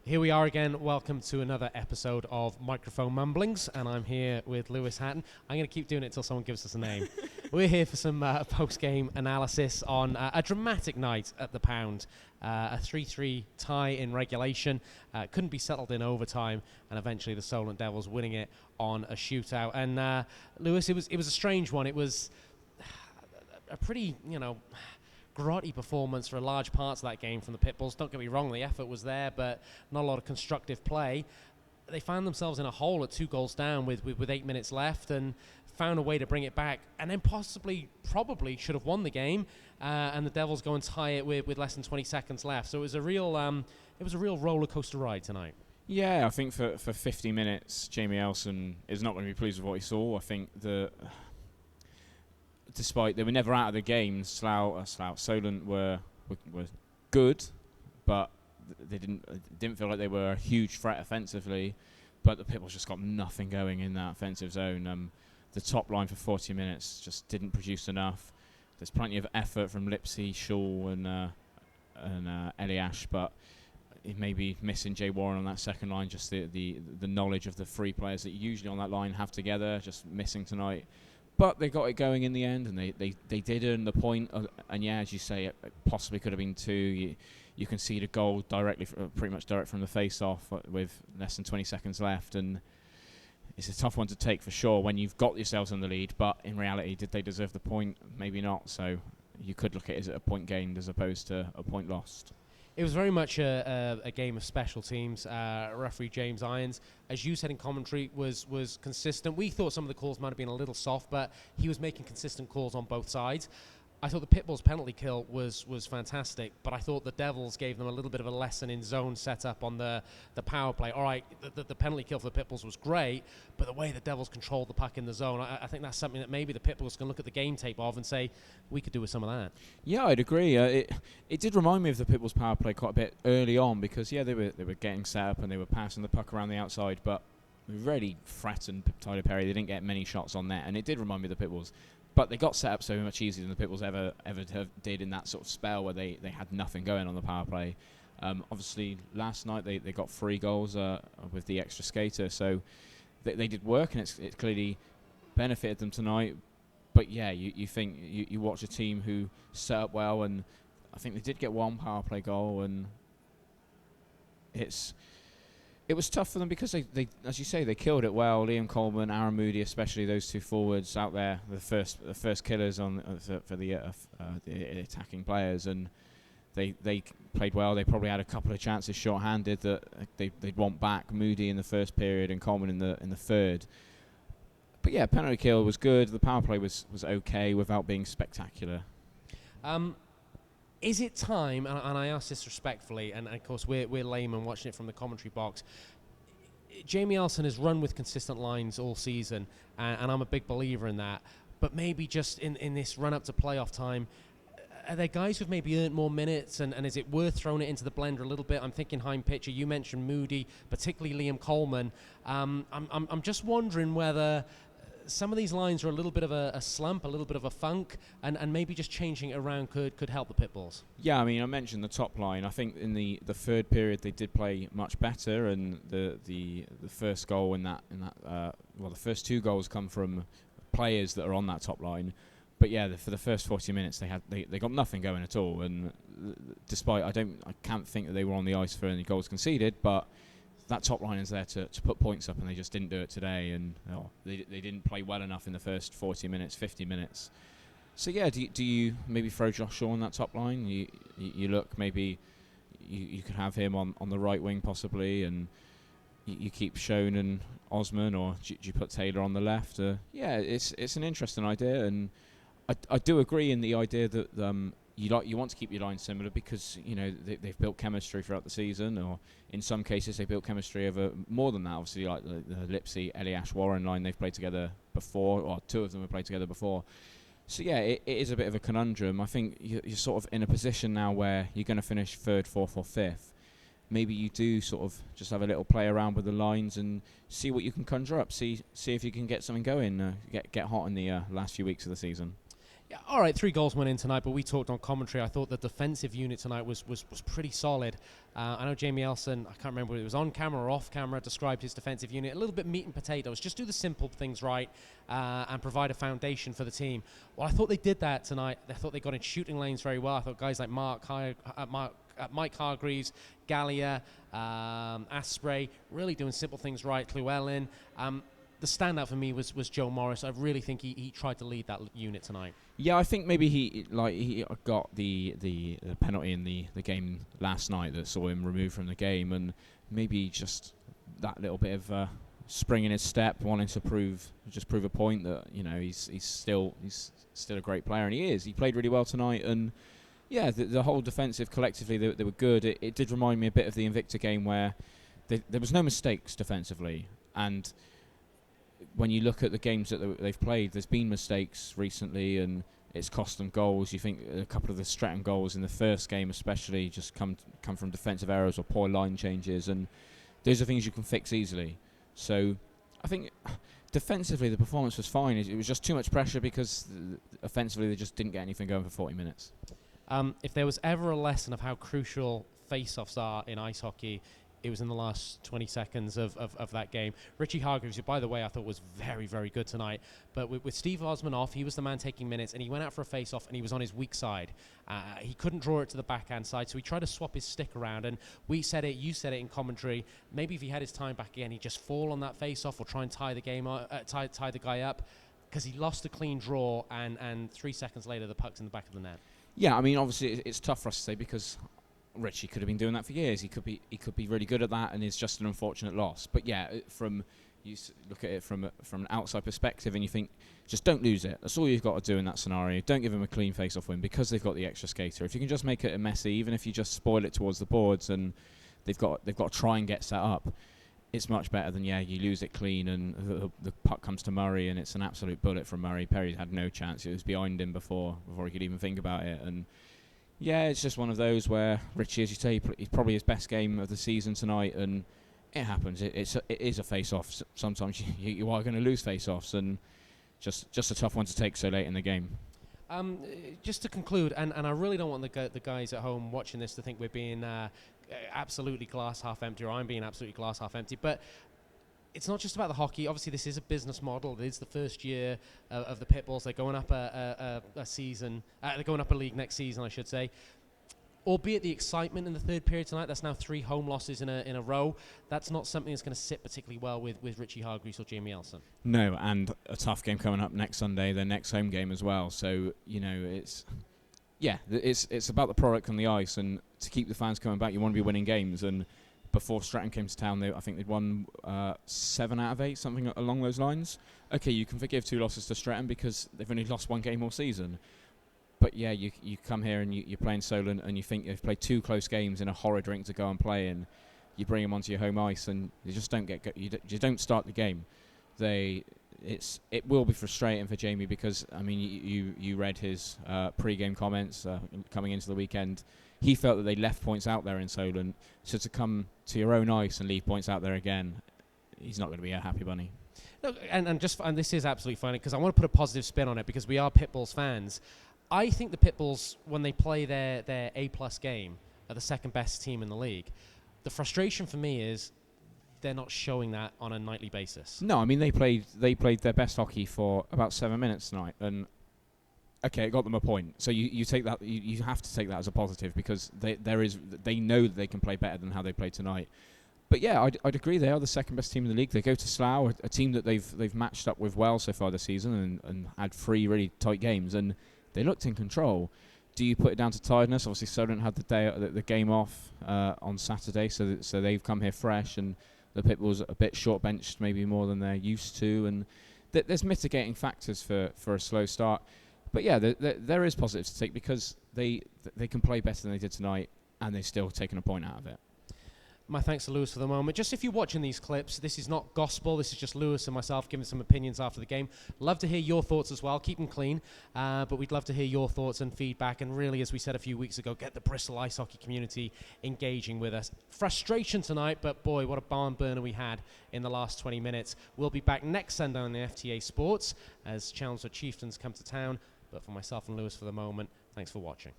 Here we are again. Welcome to another episode of Microphone Mumblings, and I'm here with Lewis Hatton. I'm going to keep doing it until someone gives us a name. We're here for some post-game analysis on a dramatic night at the Pound. A 3-3 tie in regulation, couldn't be settled in overtime, and eventually the Solent Devils winning it on a shootout. And Lewis, it was a strange one. It was a pretty, grotty performance for large parts of that game from the Pitbulls. Don't get me wrong, the effort was there, but not a lot of constructive play. They found themselves in a hole at 2 goals down with 8 minutes left and found a way to bring it back, and then probably should have won the game, and the Devils go and tie it with less than 20 seconds left. So it was a real roller coaster ride tonight. Yeah, I think for 50 minutes, Jamie Elson is not going to be pleased with what he saw. I think despite they were never out of the game, Solent were good, but they didn't feel like they were a huge threat offensively. But the Pitbulls just got nothing going in that offensive zone. The top line for 40 minutes just didn't produce enough. There's plenty of effort from Lipsy, Shaw, and Eliash, but it may be missing Jay Warren on that second line. Just the knowledge of the 3 players that usually on that line have together, just missing tonight. But they got it going in the end, and they did earn the point. And yeah, as you say, it possibly could have been 2. You can see the goal pretty much direct from the face-off with less than 20 seconds left, and it's a tough one to take for sure when you've got yourselves in the lead. But in reality, did they deserve the point? Maybe not. So you could look at it as a point gained as opposed to a point lost. It was very much a game of special teams. Referee James Irons, as you said in commentary, was consistent. We thought some of the calls might have been a little soft, but he was making consistent calls on both sides. I thought the Pitbulls penalty kill was fantastic, but I thought the Devils gave them a little bit of a lesson in zone setup on the power play. All right, the penalty kill for the Pitbulls was great, but the way the Devils controlled the puck in the zone, I think that's something that maybe the Pitbulls can look at the game tape of and say, we could do with some of that. Yeah, I'd agree. It did remind me of the Pitbulls power play quite a bit early on, because they were getting set up and they were passing the puck around the outside, but really threatened Tyler Perry. They didn't get many shots on net, and it did remind me of the Pitbulls. But they got set up so much easier than the Pitbulls ever did in that sort of spell where they had nothing going on the power play. Obviously, last night they got 3 goals with the extra skater, so they did work, and it clearly benefited them tonight. But yeah, you think you watch a team who set up well, and I think they did get 1 power play goal, and it was tough for them because they, as you say, they killed it well. Liam Coleman, Aaron Moody, especially those 2 forwards out there, the first killers for the attacking players, and they played well. They probably had a couple of chances short-handed that they'd want back. Moody in the first period and Coleman in the third. But yeah, penalty kill was good. The power play was okay without being spectacular. Is it time, and I ask this respectfully, and of course we're laymen watching it from the commentary box, Jamie Elson has run with consistent lines all season, and I'm a big believer in that, but maybe just in this run-up to playoff time, are there guys who've maybe earned more minutes, and is it worth throwing it into the blender a little bit? I'm thinking Heim Pitcher, you mentioned Moody, particularly Liam Coleman. I'm just wondering whether some of these lines are a little bit of a slump, a little bit of a funk, and maybe just changing it around could help the Pitbulls. Yeah, I mean, I mentioned the top line. I think in the third period they did play much better, and the first goal the first 2 goals come from players that are on that top line. But yeah, for the first 40 minutes they got nothing going at all, and despite I can't think that they were on the ice for any goals conceded, but that top line is there to put points up, and they just didn't do it today, and they didn't play well enough in the first 40 minutes, 50 minutes. So yeah, do you maybe throw Josh Shaw on that top line? You look, maybe you could have him on the right wing possibly, and you keep Schoen and Osman, or do you put Taylor on the left? Yeah, it's an interesting idea, and I do agree in the idea that you want to keep your line similar because they've built chemistry throughout the season, or in some cases they built chemistry over more than that. Obviously, like the Lipsy, Eliash, Warren line, they've played together before, or 2 of them have played together before. So yeah, it is a bit of a conundrum. I think you're sort of in a position now where you're going to finish 3rd, 4th, or 5th. Maybe you do sort of just have a little play around with the lines and see what you can conjure up. See if you can get something going. Get hot in the last few weeks of the season. Yeah, all right, 3 goals went in tonight, but we talked on commentary. I thought the defensive unit tonight was pretty solid. I know Jamie Elson, I can't remember whether it was on camera or off camera, described his defensive unit a little bit meat and potatoes. Just do the simple things right and provide a foundation for the team. Well, I thought they did that tonight. I thought they got in shooting lanes very well. I thought guys like Mike Hargreaves, Gallia, Asprey, really doing simple things right. Llewellyn. The standout for me was Joe Morris. I really think he tried to lead that unit tonight. Yeah, I think maybe he got the penalty in the game last night that saw him removed from the game, and maybe just that little bit of spring in his step, wanting to prove a point that he's still a great player, and he is. He played really well tonight, and yeah, the whole defensive collectively they were good. It did remind me a bit of the Invicta game where there was no mistakes defensively, and when you look at the games that they've played, there's been mistakes recently, and it's cost them goals. You think a couple of the Stratton goals in the first game especially just come from defensive errors or poor line changes, and those are things you can fix easily. So I think defensively the performance was fine. It was just too much pressure because offensively they just didn't get anything going for 40 minutes. If there was ever a lesson of how crucial face-offs are in ice hockey, it was in the last 20 seconds of that game. Richie Hargreaves, who, by the way, I thought was very, very good tonight. But with Steve Osman off, he was the man taking minutes, and he went out for a face-off, and he was on his weak side. He couldn't draw it to the backhand side, so he tried to swap his stick around. And we said it, you said it in commentary. Maybe if he had his time back again, he'd just fall on that face-off or try and tie the game, tie the guy up, because he lost a clean draw, and 3 seconds later, the puck's in the back of the net. Yeah, I mean, obviously, it's tough for us to say because Richie could have been doing that for years. He could be really good at that, and it's just an unfortunate loss. But yeah, you look at it from an outside perspective, and you think, just don't lose it. That's all you've got to do in that scenario. Don't give them a clean face-off win because they've got the extra skater. If you can just make it a messy, even if you just spoil it towards the boards, and they've got to try and get set up, it's much better than you lose it clean and the puck comes to Murray and it's an absolute bullet from Murray. Perry had no chance. It was behind him before he could even think about it, and yeah, it's just one of those where Richie, as you say, he's probably his best game of the season tonight, and it happens. It is a face-off. Sometimes you are going to lose face-offs, and just a tough one to take so late in the game. Just to conclude, and I really don't want the guys at home watching this to think we're being absolutely glass half empty, or I'm being absolutely glass half empty, but it's not just about the hockey. Obviously, this is a business model. It is the first year of the Pitbulls. They're going up a season. They're going up a league next season, I should say. Albeit the excitement in the third period tonight, that's now 3 home losses in a row. That's not something that's going to sit particularly well with Richie Hargreaves or Jamie Elson. No, and a tough game coming up next Sunday, their next home game as well. So, it's about the product on the ice, and to keep the fans coming back, you want to be winning games. And before Stratton came to town, I think they'd won 7 out of 8, something along those lines. Okay, you can forgive 2 losses to Stratton because they've only lost 1 game all season. But yeah, you come here and you're playing Solent, and you think you've played 2 close games in a horrid rink to go and play in. You bring them onto your home ice, and you just don't you don't start the game. It will be frustrating for Jamie because you read his pre-game comments coming into the weekend. He felt that they left points out there in Solent, so to come to your own ice and leave points out there again, he's not going to be a happy bunny. No, and this is absolutely funny because I want to put a positive spin on it because we are Pitbulls fans. I think the Pitbulls, when they play their A+ game, are the second best team in the league. The frustration for me is they're not showing that on a nightly basis. No, I mean they played their best hockey for about 7 minutes tonight, and okay, it got them a point. So you take that, you have to take that as a positive because they know that they can play better than how they played tonight. But yeah, I'd agree they are the second best team in the league. They go to Slough, a team that they've matched up with well so far this season, and had 3 really tight games, and they looked in control. Do you put it down to tiredness? Obviously, Solent had the game off on Saturday, so they've come here fresh, and the Pitbulls are a bit short-benched, maybe more than they're used to, and there's mitigating factors for a slow start. But yeah, there is positives to take because they can play better than they did tonight, and they've still taken a point out of it. My thanks to Lewis for the moment. Just if you're watching these clips, this is not gospel. This is just Lewis and myself giving some opinions after the game. Love to hear your thoughts as well. Keep them clean. But we'd love to hear your thoughts and feedback. And really, as we said a few weeks ago, get the Bristol ice hockey community engaging with us. Frustration tonight, but boy, what a barn burner we had in the last 20 minutes. We'll be back next Sunday on the FTA Sports as Chelmsford Chieftains come to town. But for myself and Lewis for the moment, thanks for watching.